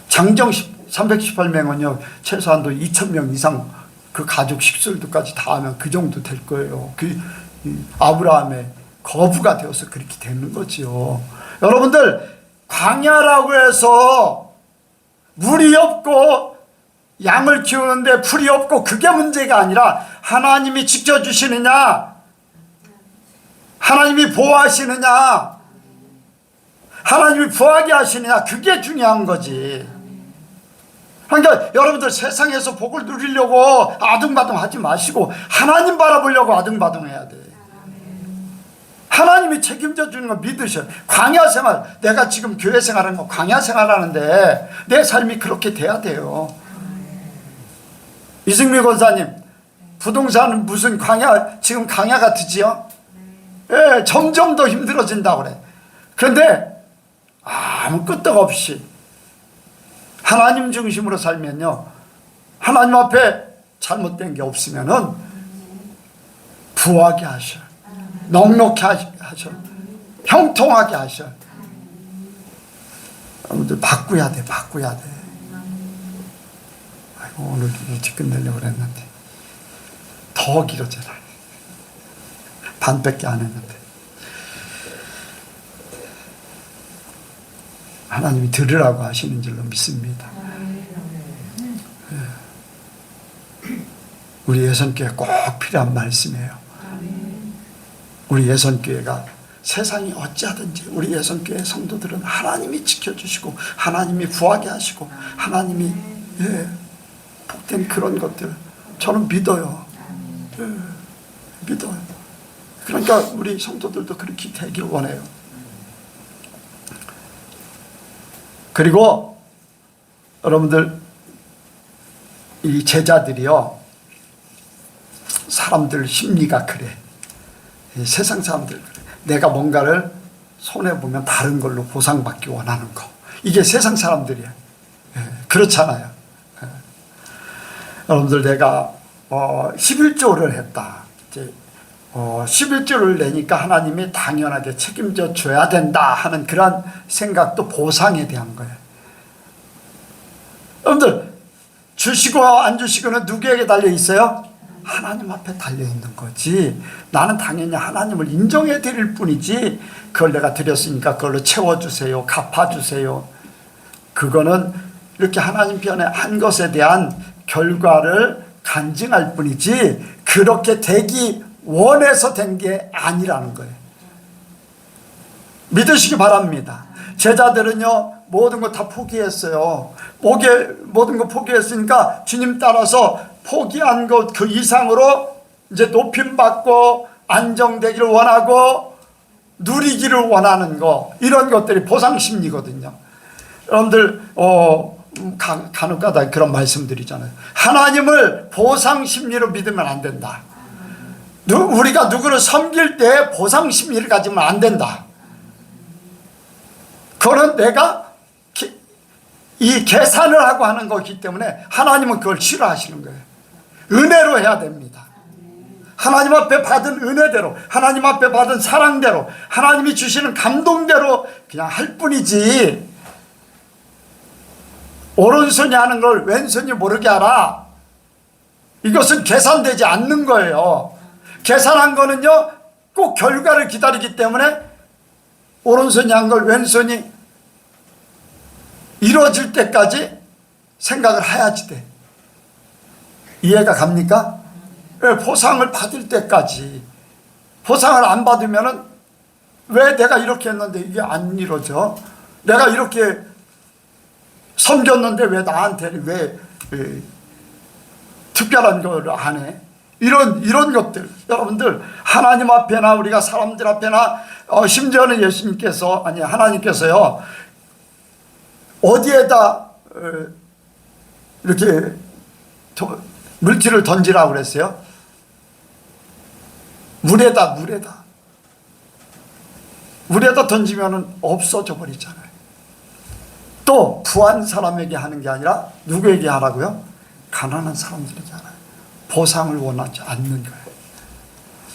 장정 318명은요, 최소한도 2,000명 이상 그 가족 식술들까지 다 하면 그 정도 될 거예요. 그 아브라함의 거부가 되어서 그렇게 되는 거지요. 여러분들, 광야라고 해서 물이 없고 양을 키우는데 풀이 없고 그게 문제가 아니라 하나님이 지켜주시느냐, 하나님이 보호하시느냐, 하나님이 부하게 하시느냐, 그게 중요한 거지. 그러니까 여러분들 세상에서 복을 누리려고 아둥바둥 하지 마시고 하나님 바라보려고 아둥바둥 해야 돼. 하나님이 책임져 주는 거 믿으셔요. 광야 생활, 내가 지금 교회 생활하는 거 광야 생활하는데 내 삶이 그렇게 돼야 돼요. 이승미 권사님, 부동산은 무슨 광야, 지금 광야 같으지요? 예, 점점 더 힘들어진다고 그래. 그런데 아무 끄떡없이 하나님 중심으로 살면요, 하나님 앞에 잘못된 게 없으면은 부하게 하셔, 넉넉히 하셔, 형통하게 하셔. 여러분들 바꾸야 돼. 아이고, 오늘 일찍 끝내려고 그랬는데 더 길어져라. 반밖에 안 했는데. 하나님이 들으라고 하시는 줄로 믿습니다. 우리 예선교회 꼭 필요한 말씀이에요. 우리 예선교회가 세상이 어찌하든지 우리 예선교회 성도들은 하나님이 지켜주시고 하나님이 부하게 하시고 하나님이 복된 그런 것들 저는 믿어요. 믿어요. 그러니까 우리 성도들도 그렇게 되길 원해요. 그리고 여러분들 이 제자들이요, 사람들 심리가 그래. 이 세상 사람들 그래. 내가 뭔가를 손해보면 다른 걸로 보상받기 원하는 거. 이게 세상 사람들이야. 그렇잖아요. 여러분들 내가 11조를 했다. 이제 11조를 내니까 하나님이 당연하게 책임져 줘야 된다 하는 그런 생각도 보상에 대한 거예요. 여러분들 주시고 안 주시고는 누구에게 달려 있어요? 하나님 앞에 달려 있는 거지. 나는 당연히 하나님을 인정해 드릴 뿐이지, 그걸 내가 드렸으니까 그걸로 채워주세요, 갚아주세요, 그거는 이렇게 하나님 편에 한 것에 대한 결과를 간증할 뿐이지 그렇게 되기 원해서 된 게 아니라는 거예요. 믿으시기 바랍니다. 제자들은요, 모든 거 다 포기했어요. 모든 거 포기했으니까 주님 따라서 포기한 것 그 이상으로 이제 높임받고 안정되기를 원하고 누리기를 원하는 거, 이런 것들이 보상심리거든요. 여러분들 간혹가다 그런 말씀드리잖아요. 하나님을 보상심리로 믿으면 안 된다. 우리가 누구를 섬길 때 보상심리를 가지면 안 된다. 그거는 내가 이 계산을 하고 하는 거기 때문에 하나님은 그걸 싫어하시는 거예요. 은혜로 해야 됩니다. 하나님 앞에 받은 은혜대로, 하나님 앞에 받은 사랑대로, 하나님이 주시는 감동대로 그냥 할 뿐이지, 오른손이 하는 걸 왼손이 모르게 하라, 이것은 계산되지 않는 거예요. 계산한 거는요, 꼭 결과를 기다리기 때문에 오른손이 한 걸 왼손이 이루어질 때까지 생각을 해야지 돼. 이해가 갑니까? 보상을 받을 때까지. 보상을 안 받으면은 왜 내가 이렇게 했는데 이게 안 이루어져? 내가 이렇게 섬겼는데 왜 나한테 왜 특별한 걸 안 해? 이런 것들, 여러분들 하나님 앞에나 우리가 사람들 앞에나 심지어는 예수님께서, 아니 하나님께서요, 어디에다 이렇게 물질을 던지라고 그랬어요? 물에다 던지면은 없어져 버리잖아요. 또 부한 사람에게 하는 게 아니라 누구에게 하라고요? 가난한 사람들에게 하라요. 보상을 원하지 않는 거예요.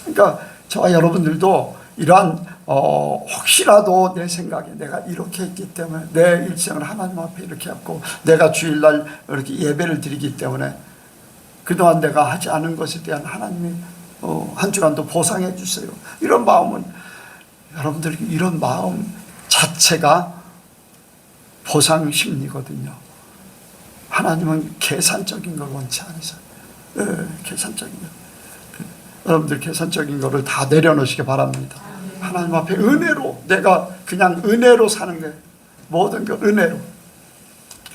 그러니까 저와 여러분들도 이러한 혹시라도 내 생각에 내가 이렇게 했기 때문에, 내 일생을 하나님 앞에 이렇게 했고, 내가 주일날 이렇게 예배를 드리기 때문에 그동안 내가 하지 않은 것에 대한 하나님이 한 주간도 보상해 주세요, 이런 마음은, 여러분들 이런 마음 자체가 보상 심리거든요. 하나님은 계산적인 걸 원치 않으세요. 계산적인 거. 여러분들 계산적인 거를 다 내려놓으시기 바랍니다. 하나님 앞에 은혜로, 내가 그냥 은혜로 사는 거예요. 모든 거 은혜로.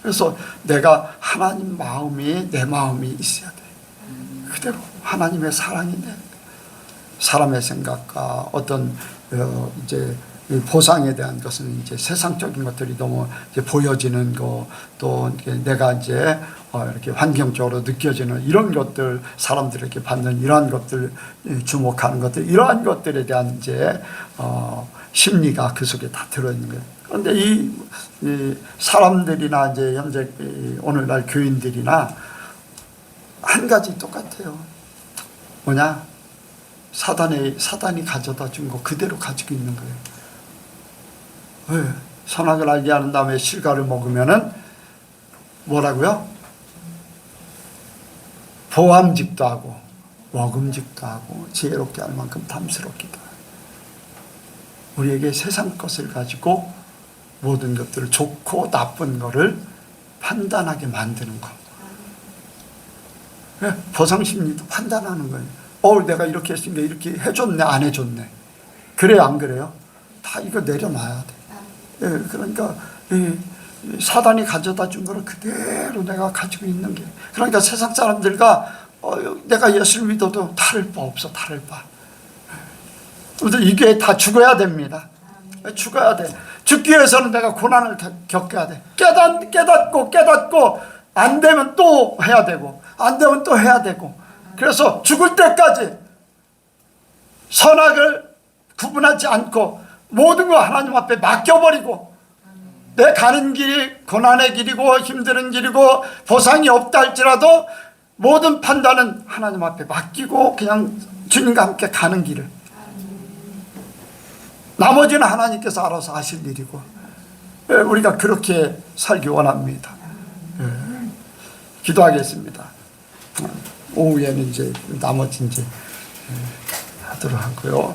그래서 내가 하나님 마음이, 내 마음이 있어야 돼. 그대로 하나님의 사랑이 돼. 사람의 생각과 어떤 이제 보상에 대한 것은 이제 세상적인 것들이 너무 이제 보여지는 거, 또 내가 이제 이렇게 환경적으로 느껴지는 이런 것들, 사람들에게 받는 이러한 것들, 주목하는 것들, 이러한 것들에 대한 이제 심리가 그 속에 다 들어있는 거예요. 그런데 이 사람들이나 이제 현재 오늘날 교인들이나 한 가지 똑같아요. 뭐냐? 사단이 가져다 준 거 그대로 가지고 있는 거예요. 왜? 선악을 알게 하는 다음에 실과를 먹으면은 뭐라고요? 보암직도 하고 먹음직도 하고 지혜롭게 할 만큼 탐스럽기도 하고, 우리에게 세상 것을 가지고 모든 것들을, 좋고 나쁜 거를 판단하게 만드는 거. 보상심리도 판단하는 거예요. 내가 이렇게 했으니까 이렇게 해줬네, 안 해줬네. 그래요, 안 그래요? 다 이거 내려놔야 돼. 그러니까 사단이 가져다 준 거를 그대로 내가 가지고 있는 게, 그러니까 세상 사람들과 내가 예수를 믿어도 다를 바 없어, 다를 바. 이게 다 죽어야 됩니다. 죽어야 돼. 죽기 위해서는 내가 고난을 겪어야 돼. 깨닫고 안 되면 또 해야 되고 안 되면 또 해야 되고, 그래서 죽을 때까지 선악을 구분하지 않고 모든 거 하나님 앞에 맡겨버리고, 내 가는 길이 고난의 길이고 힘든 길이고 보상이 없다 할지라도 모든 판단은 하나님 앞에 맡기고 그냥 주님과 함께 가는 길을, 나머지는 하나님께서 알아서 하실 일이고, 우리가 그렇게 살기 원합니다. 기도하겠습니다. 오후에는 이제 나머지 이제 하도록 하고요.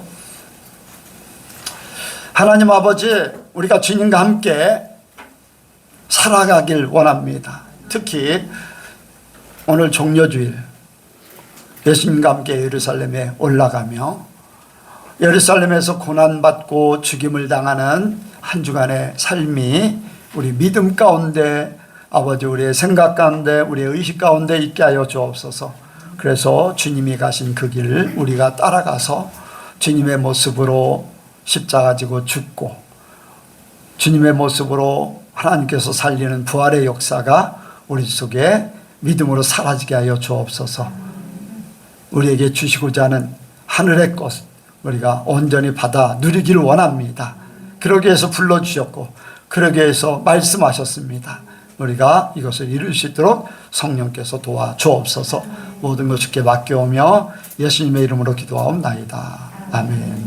하나님 아버지, 우리가 주님과 함께 살아가길 원합니다. 특히 오늘 종려주일 예수님과 함께 예루살렘에 올라가며 예루살렘에서 고난받고 죽임을 당하는 한 주간의 삶이 우리 믿음 가운데, 아버지 우리의 생각 가운데, 우리의 의식 가운데 있게 하여 주옵소서. 그래서 주님이 가신 그 길을 우리가 따라가서 주님의 모습으로 십자가 지고 죽고 주님의 모습으로 하나님께서 살리는 부활의 역사가 우리 속에 믿음으로 사라지게 하여 주옵소서. 우리에게 주시고자 하는 하늘의 것 우리가 온전히 받아 누리기를 원합니다. 그러기 위해서 불러주셨고 그러기 위해서 말씀하셨습니다. 우리가 이것을 이룰 수 있도록 성령께서 도와주옵소서. 모든 것 주께 맡겨오며 예수님의 이름으로 기도하옵나이다. 아멘.